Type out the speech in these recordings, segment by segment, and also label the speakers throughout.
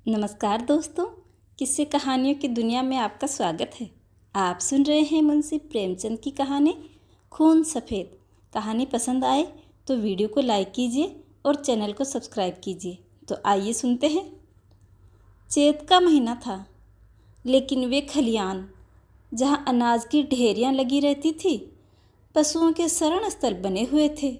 Speaker 1: नमस्कार दोस्तों, किस्से कहानियों की दुनिया में आपका स्वागत है। आप सुन रहे हैं मुंशी प्रेमचंद की कहानी खून सफ़ेद। कहानी पसंद आए तो वीडियो को लाइक कीजिए और चैनल को सब्सक्राइब कीजिए। तो आइए सुनते हैं। चैत का महीना था, लेकिन वे खलियान जहाँ अनाज की ढेरियाँ लगी रहती थी, पशुओं के शरण स्थल बने हुए थे।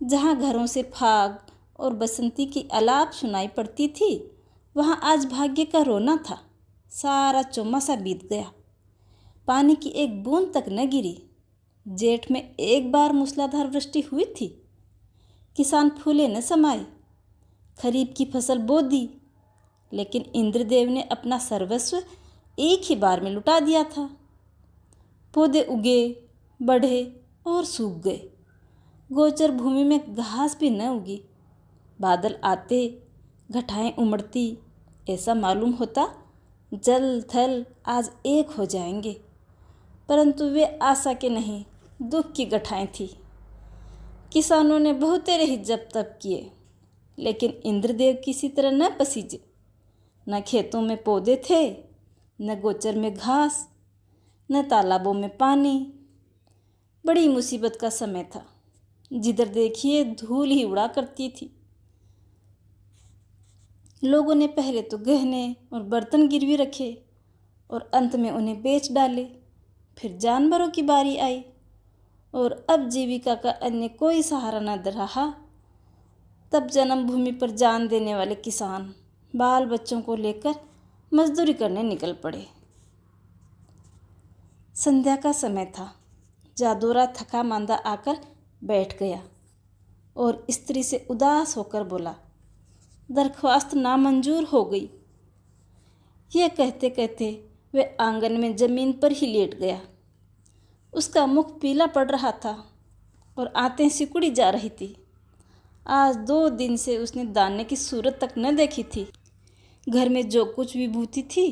Speaker 1: जहाँ घरों से फाग और बसंती की अलाप सुनाई पड़ती थी, वहाँ आज भाग्य का रोना था। सारा चौमासा बीत गया, पानी की एक बूंद तक न गिरी। जेठ में एक बार मूसलाधार वृष्टि हुई थी। किसान फूले न समाये, खरीफ की फसल बो दी, लेकिन इंद्रदेव ने अपना सर्वस्व एक ही बार में लुटा दिया था। पौधे उगे, बढ़े और सूख गए। गोचर भूमि में घास भी न उगी। बादल आते, घटाएं उमड़ती, ऐसा मालूम होता जल थल आज एक हो जाएंगे। परंतु वे आशा के नहीं, दुख की घटाएं थी। किसानों ने बहुतेरे ही जप तप किए, लेकिन इंद्रदेव किसी तरह न पसीजे। न खेतों में पौधे थे, न गोचर में घास, न तालाबों में पानी। बड़ी मुसीबत का समय था। जिधर देखिए धूल ही उड़ा करती थी। लोगों ने पहले तो गहने और बर्तन गिरवी रखे और अंत में उन्हें बेच डाले। फिर जानवरों की बारी आई और अब जीविका का अन्य कोई सहारा न रहा। तब जन्मभूमि पर जान देने वाले किसान बाल बच्चों को लेकर मजदूरी करने निकल पड़े। संध्या का समय था। जादोरा थका मांदा आकर बैठ गया और स्त्री से उदास होकर बोला, दरख्वास्त नामंजूर हो गई। यह कहते कहते वे आंगन में जमीन पर ही लेट गया। उसका मुख पीला पड़ रहा था और आंतें सिकुड़ी जा रही थी। आज 2 दिन से उसने दाने की सूरत तक न देखी थी। घर में जो कुछ विभूति थी,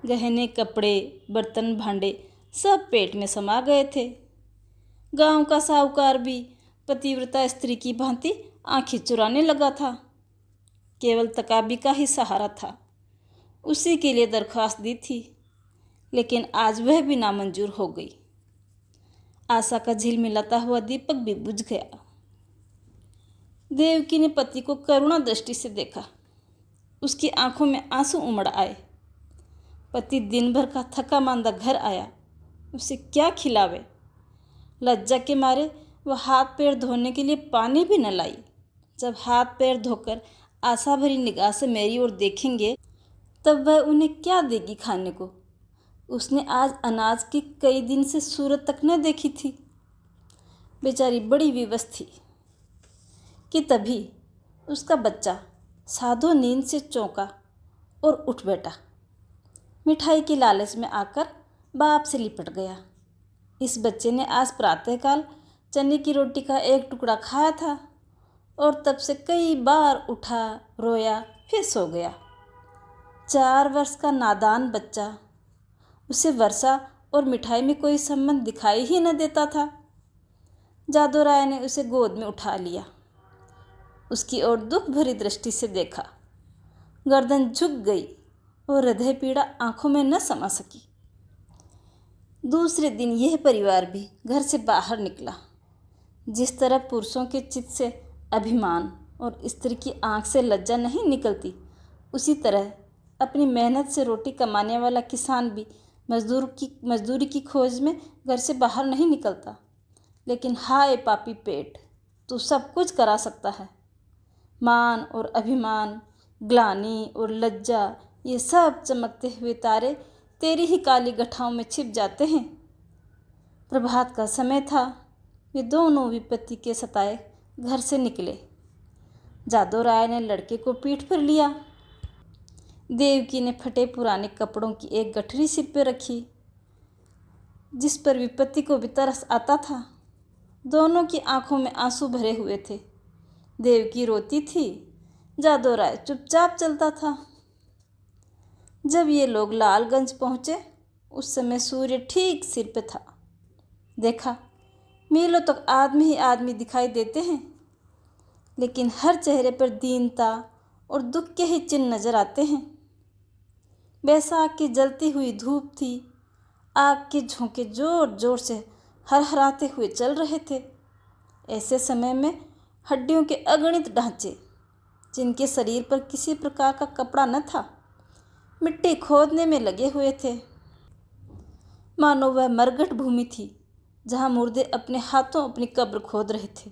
Speaker 1: गहने, कपड़े, बर्तन, भांडे, सब पेट में समा गए थे। गांव का साहूकार भी पतिव्रता स्त्री की भांति आंखें चुराने लगा था। केवल तकाबी का ही सहारा था। उसी के लिए दरख्वास्त दी थी, लेकिन आज वह भी नामंजूर हो गई। आशा का झिलमिलाता हुआ दीपक भी बुझ गया। देवकी ने पति को करुणा दृष्टि से देखा। उसकी आंखों में आंसू उमड़ आए। पति दिन भर का थका मांदा घर आया, उसे क्या खिलावे। लज्जा के मारे वह हाथ पैर धोने के लिए पानी भी न लाई। जब हाथ पैर धोकर आशा भरी निगाह से मेरी ओर देखेंगे, तब वह उन्हें क्या देगी खाने को। उसने आज अनाज की कई दिन से सूरत तक न देखी थी। बेचारी बड़ी विवश थी कि तभी उसका बच्चा साधो नींद से चौंका और उठ बैठा। मिठाई की लालच में आकर बाप से लिपट गया। इस बच्चे ने आज प्रातःकाल चने की रोटी का एक टुकड़ा खाया था और तब से कई बार उठा, रोया, फिर सो गया। 4 वर्ष का नादान बच्चा, उसे वर्षा और मिठाई में कोई संबंध दिखाई ही न देता था। जादू राय ने उसे गोद में उठा लिया, उसकी ओर दुख भरी दृष्टि से देखा। गर्दन झुक गई और हृदय पीड़ा आंखों में न समा सकी। दूसरे दिन यह परिवार भी घर से बाहर निकला। जिस तरह पुरुषों के चित्त से अभिमान और स्त्री की आंख से लज्जा नहीं निकलती, उसी तरह अपनी मेहनत से रोटी कमाने वाला किसान भी मजदूरी की खोज में घर से बाहर नहीं निकलता। लेकिन हाय पापी पेट, तू सब कुछ करा सकता है। मान और अभिमान, ग्लानि और लज्जा, ये सब चमकते हुए तारे तेरी ही काली गठाओं में छिप जाते हैं। प्रभात का समय था। वे दोनों विपत्ति के सताए घर से निकले। जादू राय ने लड़के को पीठ पर लिया। देवकी ने फटे पुराने कपड़ों की एक गठरी सिर पर रखी, जिस पर विपत्ति को भी तरस आता था। दोनों की आंखों में आंसू भरे हुए थे। देवकी रोती थी, जादू राय चुपचाप चलता था। जब ये लोग लालगंज पहुँचे, उस समय सूर्य ठीक सिर पे था। देखा, मीलों तक आदमी ही आदमी दिखाई देते हैं, लेकिन हर चेहरे पर दीनता और दुख के ही चिन्ह नजर आते हैं। बैसाख की जलती हुई धूप थी। आग के झोंके जोर जोर से हरहराते हुए चल रहे थे। ऐसे समय में हड्डियों के अगणित ढांचे, जिनके शरीर पर किसी प्रकार का कपड़ा न था, मिट्टी खोदने में लगे हुए थे। मानो वह मरघट भूमि थी जहाँ मुर्दे अपने हाथों अपनी कब्र खोद रहे थे।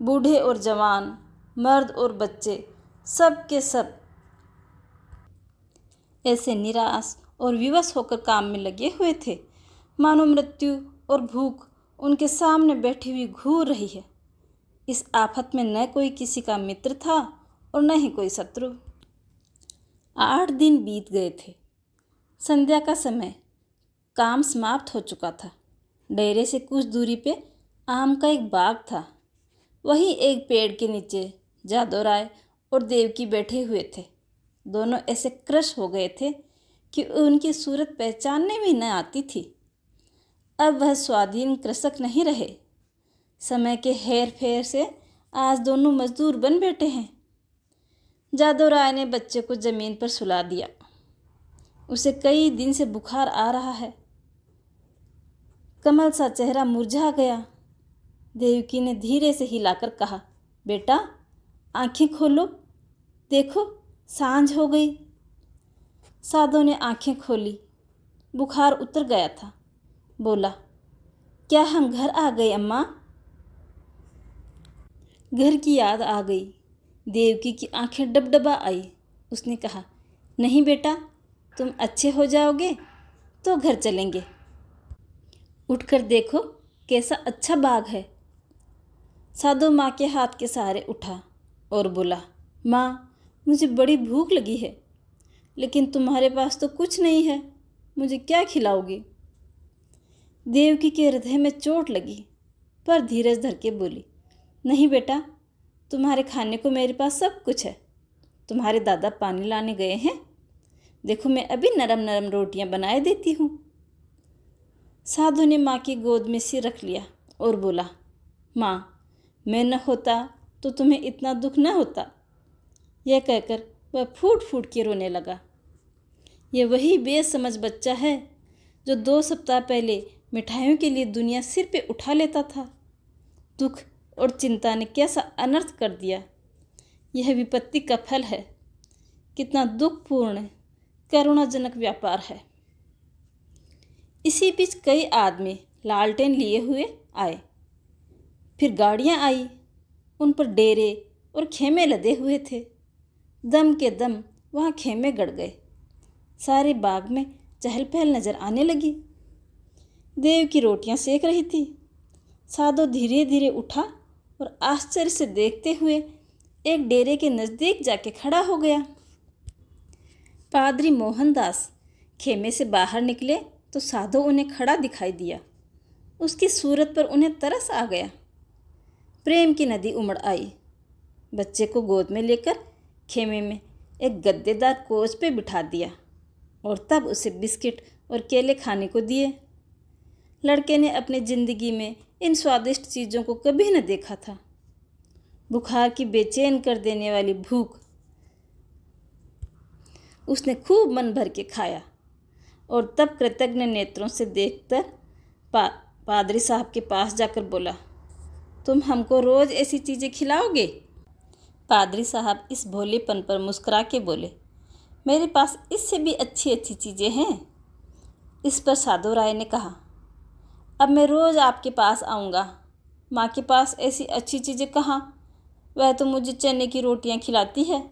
Speaker 1: बूढ़े और जवान, मर्द और बच्चे, सब के सब ऐसे निराश और विवश होकर काम में लगे हुए थे, मानो मृत्यु और भूख उनके सामने बैठी हुई घूर रही है। इस आफत में न कोई किसी का मित्र था और न ही कोई शत्रु। 8 दिन बीत गए थे। संध्या का समय, काम समाप्त हो चुका था। डेरे से कुछ दूरी पे आम का एक बाग था। वहीं एक पेड़ के नीचे जादव राय और देवकी बैठे हुए थे। दोनों ऐसे क्रश हो गए थे कि उनकी सूरत पहचानने में न आती थी। अब वह स्वाधीन कृषक नहीं रहे। समय के हेर फेर से आज दोनों मजदूर बन बैठे हैं। जादव राय ने बच्चे को जमीन पर सुला दिया। उसे कई दिन से बुखार आ रहा है। कमल सा चेहरा मुरझा गया। देवकी ने धीरे से हिलाकर कहा, बेटा आंखें खोलो, देखो सांझ हो गई। साधो ने आंखें खोली। बुखार उतर गया था। बोला, क्या हम घर आ गए अम्मा? घर की याद आ गई। देवकी की आंखें डबडबा आई। उसने कहा, नहीं बेटा, तुम अच्छे हो जाओगे तो घर चलेंगे। उठकर देखो कैसा अच्छा बाग है। साधो माँ के हाथ के सहारे उठा और बोला, माँ मुझे बड़ी भूख लगी है, लेकिन तुम्हारे पास तो कुछ नहीं है, मुझे क्या खिलाओगी? देवकी के हृदय में चोट लगी, पर धीरज धर के बोली, नहीं बेटा, तुम्हारे खाने को मेरे पास सब कुछ है। तुम्हारे दादा पानी लाने गए हैं, देखो मैं अभी नरम नरम रोटियां बनाए देती हूँ। साधु ने माँ की गोद में सिर रख लिया और बोला, माँ मैं न होता तो तुम्हें इतना दुख न होता। यह कहकर वह फूट फूट के रोने लगा। यह वही बेसमझ बच्चा है जो 2 सप्ताह पहले मिठाइयों के लिए दुनिया सिर पे उठा लेता था। दुख और चिंता ने कैसा अनर्थ कर दिया। यह विपत्ति का फल है। कितना दुखपूर्ण, करुणाजनक व्यापार है। इसी बीच कई आदमी लालटेन लिए हुए आए। फिर गाड़ियाँ आई। उन पर डेरे और खेमे लदे हुए थे। दम के दम वहाँ खेमे गड़ गए। सारे बाग में चहल पहल नजर आने लगी। देव की रोटियां सेक रही थी। साधो धीरे धीरे उठा और आश्चर्य से देखते हुए एक डेरे के नज़दीक जाके खड़ा हो गया। पादरी मोहनदास खेमे से बाहर निकले तो साधो उन्हें खड़ा दिखाई दिया। उसकी सूरत पर उन्हें तरस आ गया। प्रेम की नदी उमड़ आई। बच्चे को गोद में लेकर खेमे में एक गद्देदार कोच पे बिठा दिया और तब उसे बिस्किट और केले खाने को दिए। लड़के ने अपनी ज़िंदगी में इन स्वादिष्ट चीज़ों को कभी न देखा था। बुखार की बेचैन कर देने वाली भूख उसने खूब मन भर के खाया और तब कृतज्ञ नेत्रों से देखकर पादरी साहब के पास जाकर बोला, तुम हमको रोज़ ऐसी चीज़ें खिलाओगे? पादरी साहब इस भोलेपन पर मुस्कुरा के बोले, मेरे पास इससे भी अच्छी अच्छी चीज़ें हैं। इस पर साधु राय ने कहा, अब मैं रोज़ आपके पास आऊँगा। माँ के पास ऐसी अच्छी चीज़ें कहाँ, वह तो मुझे चने की रोटियाँ खिलाती है।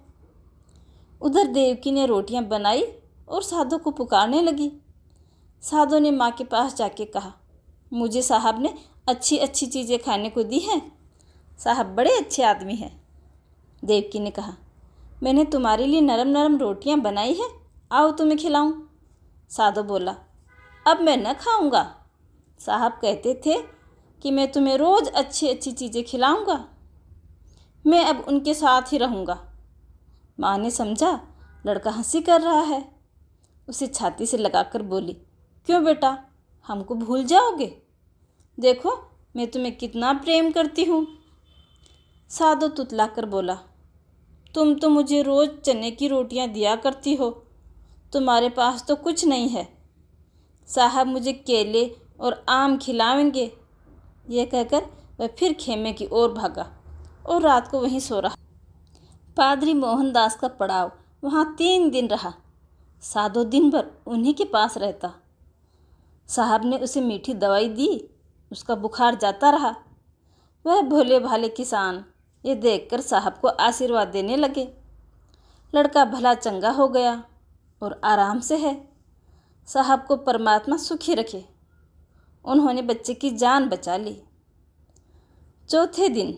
Speaker 1: उधर देवकी ने रोटियाँ बनाई और साधु को पुकारने लगी। साधु ने माँ के पास जाके कहा, मुझे साहब ने अच्छी अच्छी चीज़ें खाने को दी हैं। साहब बड़े अच्छे आदमी हैं। देवकी ने कहा, मैंने तुम्हारे लिए नरम नरम रोटियां बनाई हैं, आओ तुम्हें खिलाऊं। साधु बोला, अब मैं न खाऊंगा। साहब कहते थे कि मैं तुम्हें रोज़ अच्छी अच्छी चीज़ें खिलाऊंगा। मैं अब उनके साथ ही रहूँगा। माँ ने समझा लड़का हंसी कर रहा है। उसे छाती से लगाकर बोली, क्यों बेटा, हमको भूल जाओगे? देखो मैं तुम्हें कितना प्रेम करती हूँ। साधु तुतलाकर बोला, तुम तो मुझे रोज़ चने की रोटियां दिया करती हो, तुम्हारे पास तो कुछ नहीं है। साहब मुझे केले और आम खिलाएंगे। यह कहकर वह फिर खेमे की ओर भागा और रात को वहीं सो रहा। पादरी मोहनदास का पड़ाव वहाँ 3 दिन रहा। साधु दिन भर उन्हीं के पास रहता। साहब ने उसे मीठी दवाई दी, उसका बुखार जाता रहा। वह भोले भाले किसान ये देखकर साहब को आशीर्वाद देने लगे। लड़का भला चंगा हो गया और आराम से है। साहब को परमात्मा सुखी रखे। उन्होंने बच्चे की जान बचा ली। चौथे दिन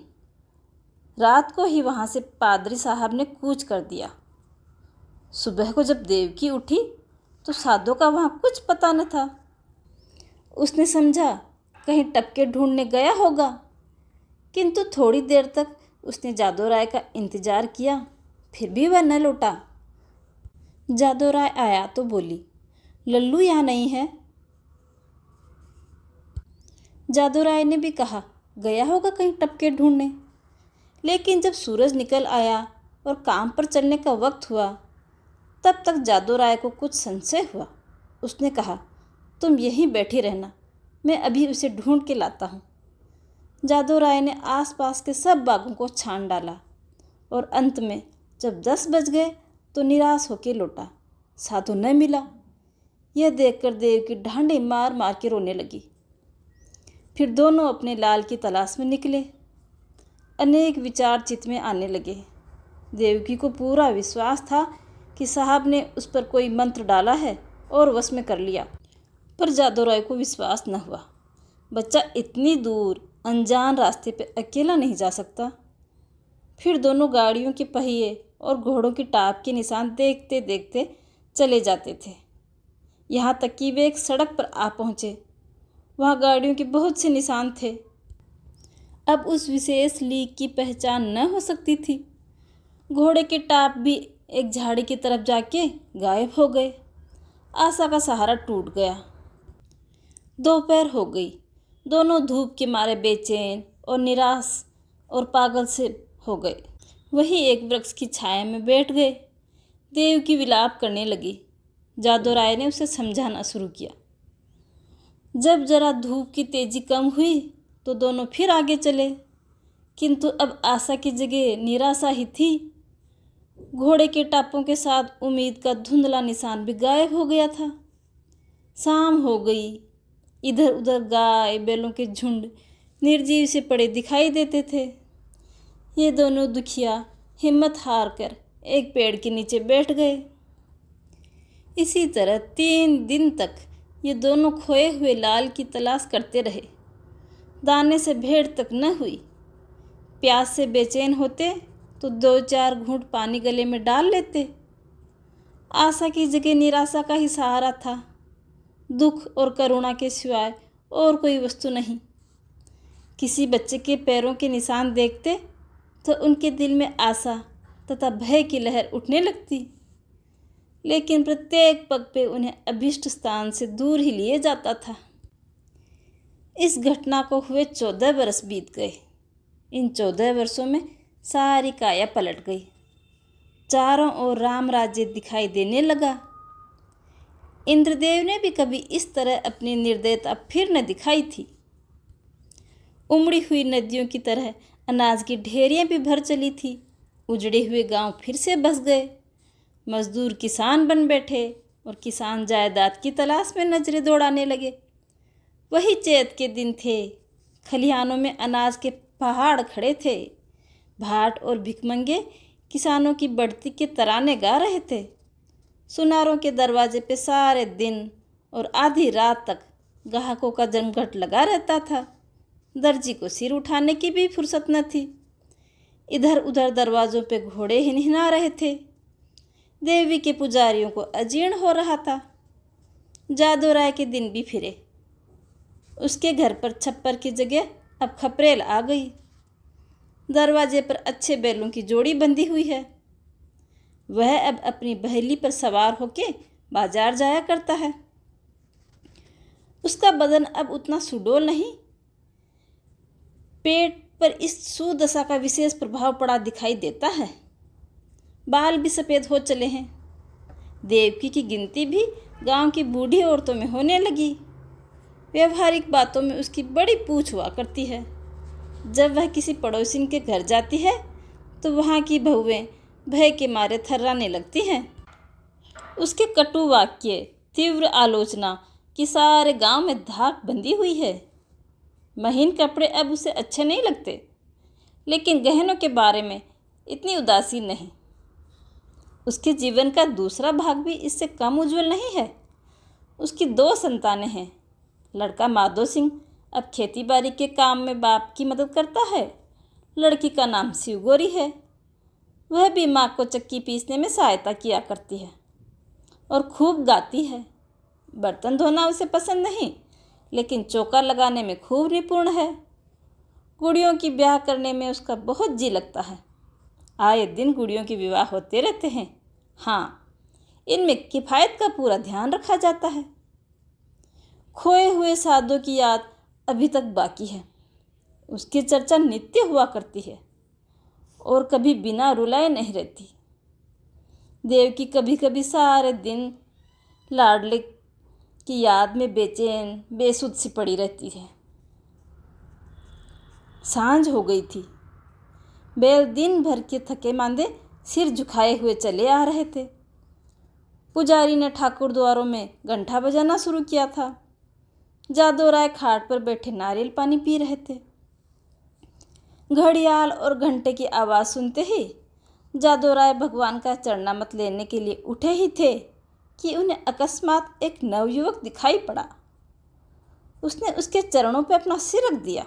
Speaker 1: रात को ही वहाँ से पादरी साहब ने कूच कर दिया। सुबह को जब देवकी उठी तो साधु का वहाँ कुछ पता न था। उसने समझा कहीं टपके ढूंढने गया होगा, किंतु थोड़ी देर तक उसने जादू राय का इंतजार किया, फिर भी वह न लौटा। जादू राय आया तो बोली, लल्लू यहाँ नहीं है। जादू राय ने भी कहा, गया होगा कहीं टपके ढूंढने। लेकिन जब सूरज निकल आया और काम पर चलने का वक्त हुआ, तब तक जादू राय को कुछ संशय हुआ। उसने कहा, तुम यहीं बैठी रहना, मैं अभी उसे ढूंढ के लाता हूँ। जादू राय ने आसपास के सब बागों को छान डाला और अंत में जब 10 बज गए तो निराश होकर लौटा। साधु न मिला। यह देखकर देव की ढांढें मार मार के रोने लगी। फिर दोनों अपने लाल की तलाश में निकले। अनेक विचार चित्त में आने लगे। देवकी को पूरा विश्वास था कि साहब ने उस पर कोई मंत्र डाला है और वश में कर लिया, पर जादू राय को विश्वास न हुआ। बच्चा इतनी दूर अनजान रास्ते पर अकेला नहीं जा सकता। फिर दोनों गाड़ियों के पहिए और घोड़ों की टाप के निशान देखते देखते चले जाते थे, यहाँ तक कि वे एक सड़क पर आ पहुँचे। वहाँ गाड़ियों के बहुत से निशान थे। अब उस विशेष लीक की पहचान न हो सकती थी। घोड़े के टाप भी एक झाड़ी की तरफ जाके गायब हो गए। आशा का सहारा टूट गया। दोपहर हो गई। दोनों धूप के मारे बेचैन और निराश और पागल से हो गए। वही एक वृक्ष की छाया में बैठ गए। देव की विलाप करने लगी। जादू राय ने उसे समझाना शुरू किया। जब जरा धूप की तेजी कम हुई तो दोनों फिर आगे चले, किंतु अब आशा की जगह निराशा ही थी। घोड़े के टापों के साथ उम्मीद का धुंधला निशान भी गायब हो गया था। शाम हो गई। इधर उधर गाय बैलों के झुंड निर्जीव से पड़े दिखाई देते थे। ये दोनों दुखिया हिम्मत हार कर एक पेड़ के नीचे बैठ गए। इसी तरह 3 दिन तक ये दोनों खोए हुए लाल की तलाश करते रहे। दाने से भेड़ तक न हुई। प्यास से बेचैन होते तो 2-4 घूंट पानी गले में डाल लेते। आशा की जगह निराशा का ही सहारा था। दुख और करुणा के सिवाय और कोई वस्तु नहीं। किसी बच्चे के पैरों के निशान देखते तो उनके दिल में आशा तथा भय की लहर उठने लगती, लेकिन प्रत्येक पग पे उन्हें अभिष्ट स्थान से दूर ही लिए जाता था। इस घटना को हुए 14 वर्ष बीत गए। इन 14 वर्षों में सारी काया पलट गई। चारों ओर राम राज्य दिखाई देने लगा। इंद्रदेव ने भी कभी इस तरह अपनी निर्दयता फिर न दिखाई थी। उमड़ी हुई नदियों की तरह अनाज की ढेरियां भी भर चली थी। उजड़े हुए गांव फिर से बस गए। मजदूर किसान बन बैठे और किसान जायदाद की तलाश में नजरें दौड़ाने लगे। वही चैत के दिन थे। खलिहानों में अनाज के पहाड़ खड़े थे। भाट और भिखमंगे किसानों की बढ़ती के तराने गा रहे थे। सुनारों के दरवाजे पे सारे दिन और आधी रात तक ग्राहकों का जमघट लगा रहता था। दर्जी को सिर उठाने की भी फुर्सत न थी। इधर उधर दरवाज़ों पे घोड़े हिनहिना रहे थे। देवी के पुजारियों को अजीर्ण हो रहा था। जादू राय के दिन भी फिरे। उसके घर पर छप्पर की जगह अब खपरेल आ गई। दरवाजे पर अच्छे बैलों की जोड़ी बंधी हुई है। वह अब अपनी बहेली पर सवार होके बाजार जाया करता है। उसका बदन अब उतना सुडौल नहीं। पेट पर इस सुदशा का विशेष प्रभाव पड़ा दिखाई देता है। बाल भी सफ़ेद हो चले हैं। देवकी की गिनती भी गांव की बूढ़ी औरतों में होने लगी। व्यवहारिक बातों में उसकी बड़ी पूछ हुआ करती है। जब वह किसी पड़ोसिन के घर जाती है तो वहाँ की बहुएं भय के मारे थर्राने लगती हैं। उसके कटु वाक्य, तीव्र आलोचना की सारे गांव में धाक बंधी हुई है। महीन कपड़े अब उसे अच्छे नहीं लगते, लेकिन गहनों के बारे में इतनी उदासीन नहीं। उसके जीवन का दूसरा भाग भी इससे कम उज्जवल नहीं है। उसकी 2 संतानें हैं। लड़का माधो सिंह अब खेती बाड़ी के काम में बाप की मदद करता है। लड़की का नाम शिवगौरी है। वह भी माँ को चक्की पीसने में सहायता किया करती है और खूब गाती है। बर्तन धोना उसे पसंद नहीं, लेकिन चौका लगाने में खूब निपुण है। गुड़ियों की ब्याह करने में उसका बहुत जी लगता है। आए दिन गुड़ियों के विवाह होते रहते हैं। हाँ, इनमें किफ़ायत का पूरा ध्यान रखा जाता है। खोए हुए साधों की याद अभी तक बाकी है। उसकी चर्चा नित्य हुआ करती है और कभी बिना रुलाए नहीं रहती। देवकी कभी कभी सारे दिन लाडले की याद में बेचैन बेसुध सी पड़ी रहती है। सांझ हो गई थी। बैल दिन भर के थके मांदे सिर झुकाए हुए चले आ रहे थे। पुजारी ने ठाकुर द्वारों में घंटा बजाना शुरू किया था। जादू राय खाट पर बैठे नारियल पानी पी रहे थे। घड़ियाल और घंटे की आवाज़ सुनते ही जादू राय भगवान का चरणामत लेने के लिए उठे ही थे कि उन्हें अकस्मात एक नवयुवक दिखाई पड़ा। उसने उसके चरणों पर अपना सिर रख दिया।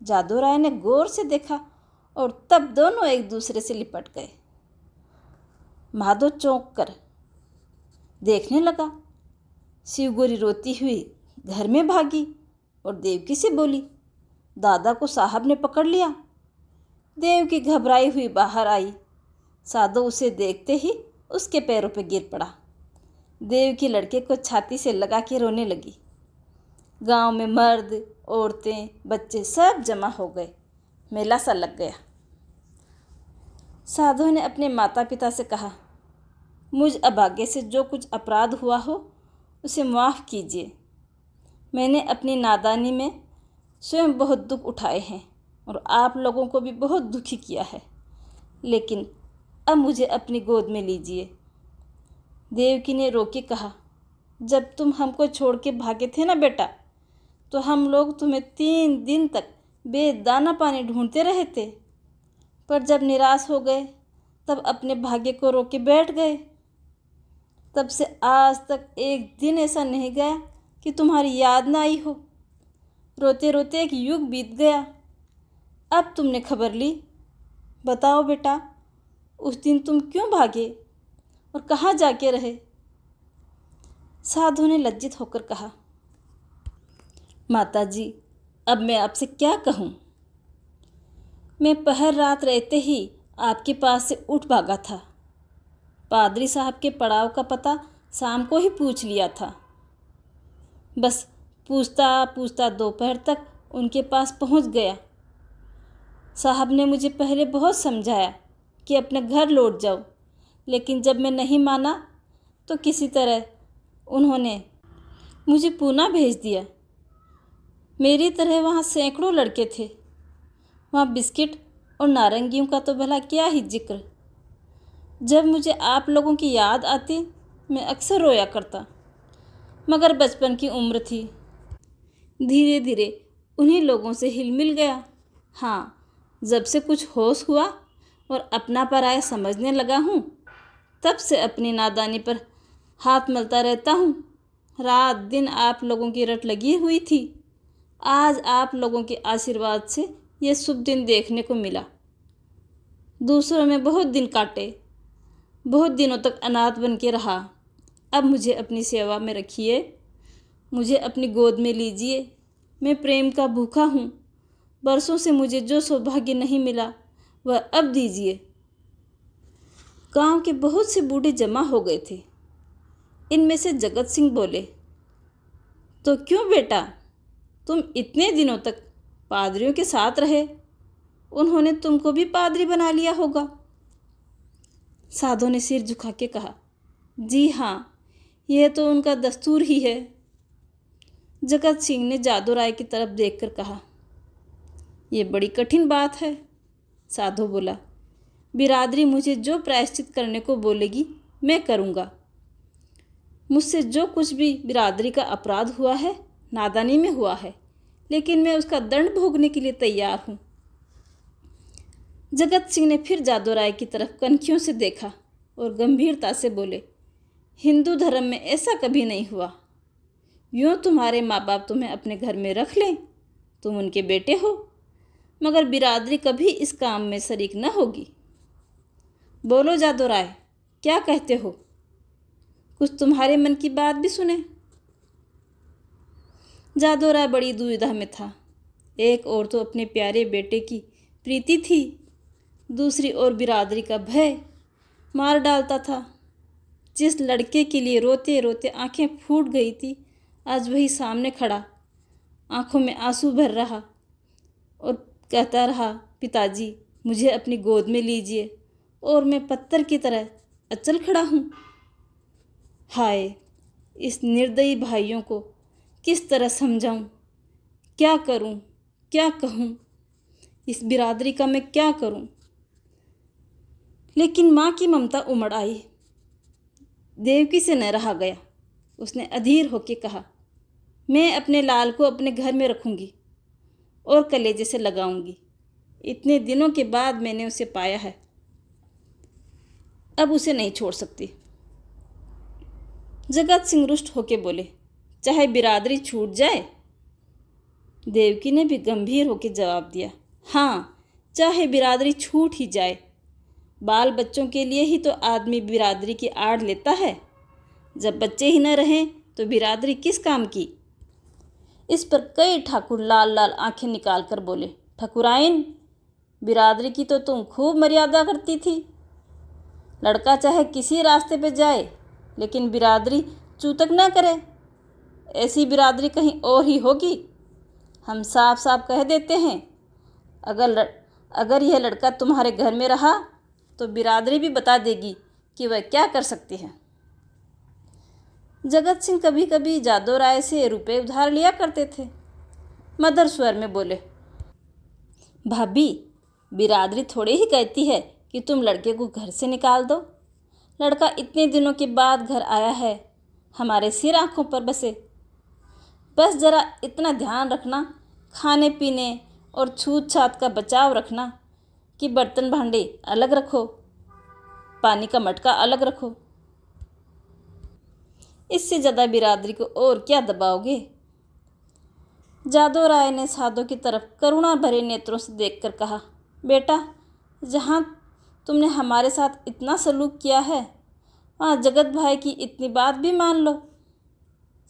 Speaker 1: जादू राय ने गौर से देखा और तब दोनों एक दूसरे से लिपट गए। माधो चौंक कर देखने लगा। शिवगौरी रोती हुई घर में भागी और देवकी से बोली, दादा को साहब ने पकड़ लिया। देवकी घबराई हुई बाहर आई। साधो उसे देखते ही उसके पैरों पर गिर पड़ा। देवकी लड़के को छाती से लगा के रोने लगी। गांव में मर्द, औरतें, बच्चे सब जमा हो गए। मेला सा लग गया। साधो ने अपने माता पिता से कहा, मुझ अभागे से जो कुछ अपराध हुआ हो उसे माफ़ कीजिए। मैंने अपनी नादानी में स्वयं बहुत दुख उठाए हैं और आप लोगों को भी बहुत दुखी किया है, लेकिन अब मुझे अपनी गोद में लीजिए। देवकी ने रो के कहा, जब तुम हमको छोड़ के भागे थे ना बेटा, तो हम लोग तुम्हें 3 दिन तक बेदाना पानी ढूंढते रहे थे, पर जब निराश हो गए तब अपने भाग्य को रोक के बैठ गए। तब से आज तक एक दिन ऐसा नहीं गया कि तुम्हारी याद ना आई हो। रोते रोते एक युग बीत गया। अब तुमने खबर ली। बताओ बेटा, उस दिन तुम क्यों भागे और कहाँ जाके रहे? साधु ने लज्जित होकर कहा, माताजी, अब मैं आपसे क्या कहूँ। मैं पहर रात रहते ही आपके पास से उठ भागा था। पादरी साहब के पड़ाव का पता शाम को ही पूछ लिया था। बस पूछता पूछता दोपहर तक उनके पास पहुंच गया। साहब ने मुझे पहले बहुत समझाया कि अपने घर लौट जाओ, लेकिन जब मैं नहीं माना तो किसी तरह उन्होंने मुझे पूना भेज दिया। मेरी तरह वहाँ सैकड़ों लड़के थे। वहाँ बिस्किट और नारंगियों का तो भला क्या ही जिक्र। जब मुझे आप लोगों की याद आती मैं अक्सर रोया करता, मगर बचपन की उम्र थी। धीरे धीरे उन्हीं लोगों से हिल मिल गया। हाँ, जब से कुछ होश हुआ और अपना पराया समझने लगा हूँ, तब से अपनी नादानी पर हाथ मलता रहता हूँ। रात दिन आप लोगों की रट लगी हुई थी। आज आप लोगों के आशीर्वाद से ये शुभ दिन देखने को मिला। दूसरों में बहुत दिन काटे, बहुत दिनों तक अनाथ बन के रहा। अब मुझे अपनी सेवा में रखिए, मुझे अपनी गोद में लीजिए। मैं प्रेम का भूखा हूँ। बरसों से मुझे जो सौभाग्य नहीं मिला वह अब दीजिए। गांव के बहुत से बूढ़े जमा हो गए थे। इनमें से जगत सिंह बोले, तो क्यों बेटा, तुम इतने दिनों तक पादरियों के साथ रहे, उन्होंने तुमको भी पादरी बना लिया होगा। साधो ने सिर झुका के कहा, जी हाँ, यह तो उनका दस्तूर ही है। जगत सिंह ने जादू राय की तरफ देखकर कहा, यह बड़ी कठिन बात है। साधो बोला, बिरादरी मुझे जो प्रायश्चित करने को बोलेगी मैं करूँगा। मुझसे जो कुछ भी बिरादरी का अपराध हुआ है नादानी में हुआ है, लेकिन मैं उसका दंड भोगने के लिए तैयार हूँ। जगत सिंह ने फिर जादू राय की तरफ कनखियों से देखा और गंभीरता से बोले, हिंदू धर्म में ऐसा कभी नहीं हुआ। यूँ तुम्हारे माँ बाप तुम्हें अपने घर में रख लें, तुम उनके बेटे हो, मगर बिरादरी कभी इस काम में शरीक न होगी। बोलो जादू राय, क्या कहते हो? कुछ तुम्हारे मन की बात भी सुने। जादू राय बड़ी दुविधा में था। एक ओर तो अपने प्यारे बेटे की प्रीति थी, दूसरी ओर बिरादरी का भय मार डालता था। जिस लड़के के लिए रोते रोते आंखें फूट गई थी, आज वही सामने खड़ा, आंखों में आंसू भर रहा और कहता रहा, पिताजी मुझे अपनी गोद में लीजिए, और मैं पत्थर की तरह अचल खड़ा हूँ। हाय, इस निर्दयी भाइयों को किस तरह समझाऊं? क्या करूं, क्या कहूं? इस बिरादरी का मैं क्या करूं? लेकिन माँ की ममता उमड़ आई। देवकी से न रहा गया। उसने अधीर होकर कहा, मैं अपने लाल को अपने घर में रखूंगी और कलेजे से लगाऊंगी। इतने दिनों के बाद मैंने उसे पाया है, अब उसे नहीं छोड़ सकती। जगत सिंह रुष्ट होके बोले, चाहे बिरादरी छूट जाए। देवकी ने भी गंभीर होकर जवाब दिया, हाँ, चाहे बिरादरी छूट ही जाए। बाल बच्चों के लिए ही तो आदमी बिरादरी की आड़ लेता है। जब बच्चे ही न रहें तो बिरादरी किस काम की? इस पर कई ठाकुर लाल लाल आंखें निकाल कर बोले, ठकुराइन, बिरादरी की तो तुम खूब मर्यादा करती थी। लड़का चाहे किसी रास्ते पे जाए, लेकिन बिरादरी चूतक न करे। ऐसी बिरादरी कहीं और ही होगी। हम साफ साफ कह देते हैं, अगर यह लड़का तुम्हारे घर में रहा तो बिरादरी भी बता देगी कि वह क्या कर सकती है। जगत सिंह कभी कभी जादू राय से रुपए उधार लिया करते थे। मधुर स्वर में बोले, भाभी, बिरादरी थोड़े ही कहती है कि तुम लड़के को घर से निकाल दो। लड़का इतने दिनों के बाद घर आया है, हमारे सिर आंखों पर बसे। बस ज़रा इतना ध्यान रखना, खाने पीने और छूत छात का बचाव रखना कि बर्तन भांडे अलग रखो, पानी का मटका अलग रखो। इससे ज़्यादा बिरादरी को और क्या दबाओगे? जादू राय ने साधो की तरफ करुणा भरे नेत्रों से देखकर कहा, बेटा, जहाँ तुमने हमारे साथ इतना सलूक किया है, वहाँ जगत भाई की इतनी बात भी मान लो।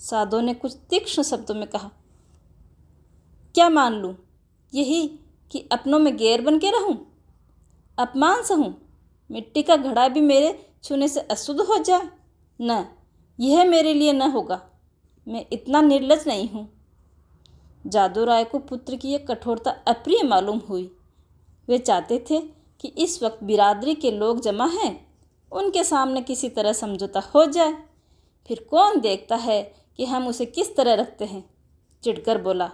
Speaker 1: साधो ने कुछ तीक्ष्ण शब्दों में कहा, क्या मान लूँ? यही कि अपनों में गैर बन के रहूँ, अपमान सहूँ, मिट्टी का घड़ा भी मेरे छूने से अशुद्ध हो जाए? न, यह मेरे लिए न होगा। मैं इतना निर्लज नहीं हूँ। जादू राय को पुत्र की यह कठोरता अप्रिय मालूम हुई। वे चाहते थे कि इस वक्त बिरादरी के लोग जमा हैं, उनके सामने किसी तरह समझौता हो जाए। फिर कौन देखता है कि हम उसे किस तरह रखते हैं। चिढ़कर बोला,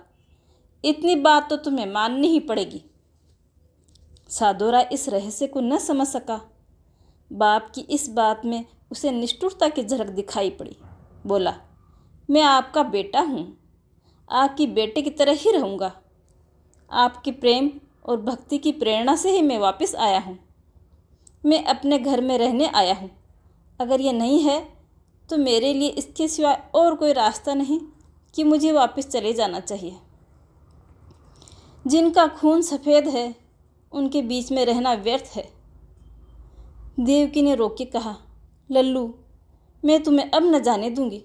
Speaker 1: इतनी बात तो तुम्हें माननी ही पड़ेगी। साधो राय इस रहस्य को न समझ सका। बाप की इस बात में उसे निष्ठुरता की झलक दिखाई पड़ी। बोला, मैं आपका बेटा हूँ, आपकी बेटे की तरह ही रहूँगा। आपके प्रेम और भक्ति की प्रेरणा से ही मैं वापस आया हूँ। मैं अपने घर में रहने आया हूँ। अगर ये नहीं है तो मेरे लिए इसके सिवाय और कोई रास्ता नहीं कि मुझे वापस चले जाना चाहिए। जिनका खून सफ़ेद है उनके बीच में रहना व्यर्थ है। देवकी ने रोक के कहा, लल्लू, मैं तुम्हें अब न जाने दूंगी।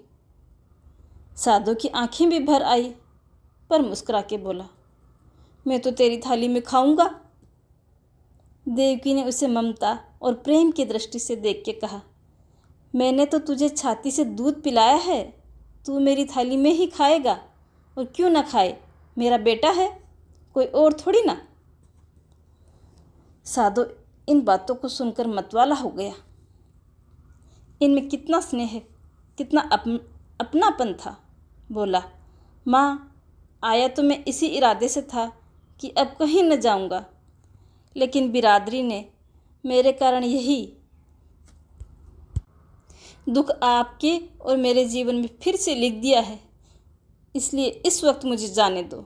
Speaker 1: साधो की आंखें भी भर आई, पर मुस्कुरा के बोला, मैं तो तेरी थाली में खाऊंगा। देवकी ने उसे ममता और प्रेम की दृष्टि से देख के कहा, मैंने तो तुझे छाती से दूध पिलाया है, तू मेरी थाली में ही खाएगा। और क्यों ना खाए, मेरा बेटा है, कोई और थोड़ी ना। साधो इन बातों को सुनकर मतवाला हो गया। इनमें कितना स्नेह है, कितना अपनापन था। बोला, माँ, आया तो मैं इसी इरादे से था कि अब कहीं न जाऊंगा, लेकिन बिरादरी ने मेरे कारण यही दुख आपके और मेरे जीवन में फिर से लिख दिया है। इसलिए इस वक्त मुझे जाने दो।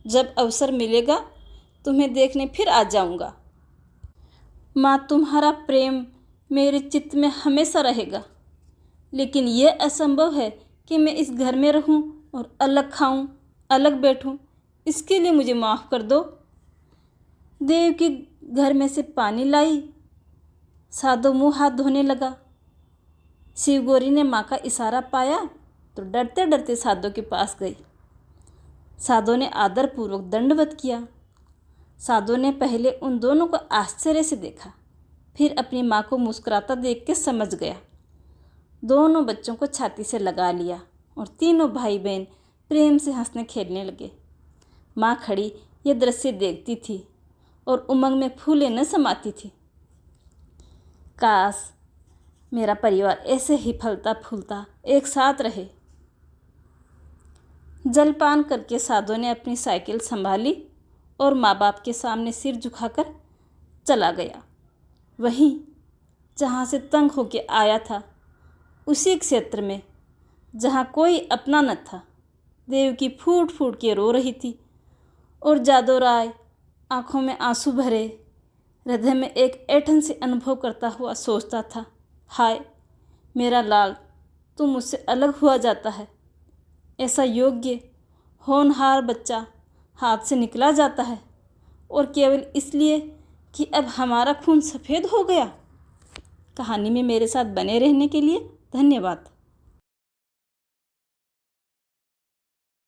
Speaker 1: जब अवसर मिलेगा तुम्हें देखने फिर आ जाऊंगा। माँ, तुम्हारा प्रेम मेरे चित्त में हमेशा रहेगा, लेकिन यह असंभव है कि मैं इस घर में रहूं और अलग खाऊं, अलग बैठूं। इसके लिए मुझे माफ़ कर दो। देवकी घर में से पानी लाई। साधो मुँह हाथ धोने लगा। शिवगौरी ने माँ का इशारा पाया तो डरते डरते साधो के पास गई। साधो ने आदरपूर्वक दंडवत किया। साधो ने पहले उन दोनों को आश्चर्य से देखा, फिर अपनी माँ को मुस्कुराता देख के समझ गया। दोनों बच्चों को छाती से लगा लिया और तीनों भाई बहन प्रेम से हंसने खेलने लगे। माँ खड़ी ये दृश्य देखती थी और उमंग में फूले न समाती थी। काश मेरा परिवार ऐसे ही फलता फूलता एक साथ रहे। जलपान करके साधो ने अपनी साइकिल संभाली और माँ बाप के सामने सिर झुकाकर चला गया। वहीं जहाँ से तंग होके आया था, उसी क्षेत्र में जहाँ कोई अपना न था, देवकी फूट फूट के रो रही थी और जादव राय आँखों में आंसू भरे हृदय में एक ऐंठन से अनुभव करता हुआ सोचता था, हाय मेरा लाल, तू मुझसे अलग हुआ जाता है। ऐसा योग्य होनहार बच्चा हाथ से निकला जाता है, और केवल इसलिए कि अब हमारा खून सफ़ेद हो गया। कहानी में मेरे साथ बने रहने के लिए धन्यवाद।